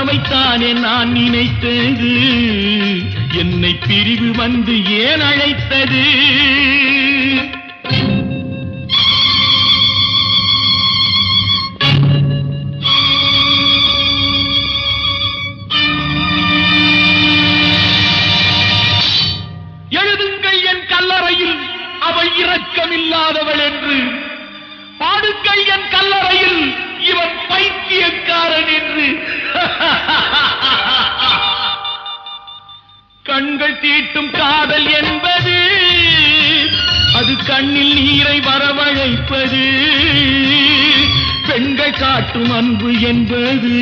உறவைத்தானே நான் நினைத்தது, என்னை பிரிவு வந்து ஏன் அழைத்தது? எழுதுங்கள் என் கல்லறையில் அவள் இரக்கமில்லாதவள் என்று, பாடுங்கள் என் கல்லறையில் இவன் பைத்தியக்காரன் என்று. கண்கள் தீட்டும் காதல் என்பது அது கண்ணில் நீரை வரவழைப்பது, பெண்கள் காட்டும் அன்பு என்பது